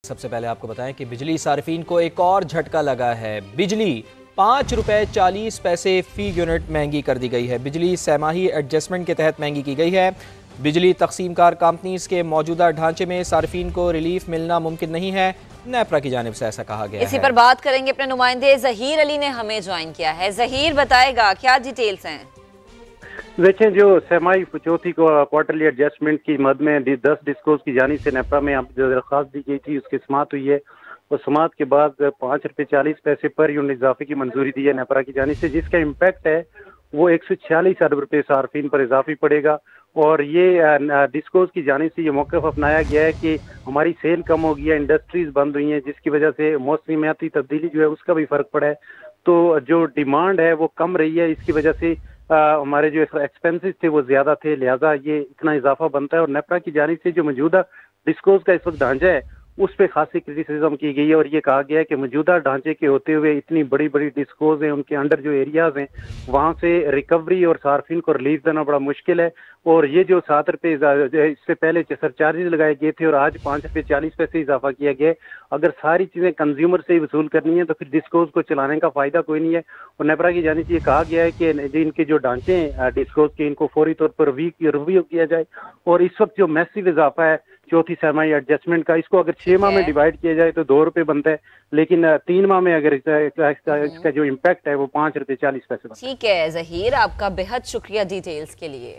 सबसे पहले आपको बताएं कि बिजली सार्फिन को एक और झटका लगा है। बिजली 5 रुपए 40 पैसे फी यूनिट महंगी कर दी गई है। बिजली सहमाही एडजस्टमेंट के तहत महंगी की गई है। बिजली तकसीमकार कंपनीज के मौजूदा ढांचे में सार्फिन को रिलीफ मिलना मुमकिन नहीं है, नेपरा की जानिब से ऐसा कहा गया है। इसी पर बात करेंगे, अपने नुमाइंदे जहीर अली ने हमें ज्वाइन किया है। जहीर बताएगा क्या डिटेल्स हैं। देखें, जो सहमाई चौथी को क्वार्टरली एडजस्टमेंट की मद में 10 डिस्कोज की जानी से नेपरा में जो दरख्वास्त दी गई थी उसकी समात हुई है और समात के बाद 5 रुपये 40 पैसे पर यूनिट इजाफे की मंजूरी दी है नेपरा की जानी से, जिसका इम्पैक्ट है वो 146 अरब रुपये सार्फिन पर इजाफी पड़ेगा। और ये डिस्कोज की जानी से ये मौक़िफ़ अपनाया गया है कि हमारी सेल कम हो गई है, इंडस्ट्रीज बंद हुई हैं, जिसकी वजह से मौसमियाती तब्दीली जो है उसका भी फर्क पड़ा है। तो जो डिमांड है वो कम रही है, इसकी वजह से हमारे जो एक्सपेंसेस थे वो ज्यादा थे, लिहाजा ये इतना इजाफा बनता है। और नेपरा की जानिब से जो मौजूदा डिस्कोज का इस वक्त ढांचा है उस पर खासी क्रिटिसिज्म की गई है और ये कहा गया है कि मौजूदा ढांचे के होते हुए इतनी बड़ी बड़ी डिस्कोज हैं, उनके अंडर जो एरियाज हैं वहां से रिकवरी और सार्फिन को रिलीफ देना बड़ा मुश्किल है। और ये जो 7 रुपये इससे पहले सरचार्जेस लगाए गए थे और आज 5 रुपये 40 पैसे इजाफा किया गया है, अगर सारी चीजें कंज्यूमर से ही वसूल करनी है तो फिर डिस्कोज को चलाने का फायदा कोई नहीं है। और नेपरा की जानिब से ये कहा गया है कि इनके जो ढांचे हैं डिस्कोज के, इनको फौरी तौर पर रिव्यू किया जाए। और इस वक्त जो मैसिव इजाफा है चौथी सरमाई एडजस्टमेंट का, इसको अगर 6 माह में डिवाइड किया जाए तो 2 रुपये बनता है, लेकिन 3 माह में अगर इसका जो इम्पैक्ट है वो 5 रुपये 40 पैसे बनता है। ठीक है जहीर, आपका बेहद शुक्रिया डिटेल्स के लिए।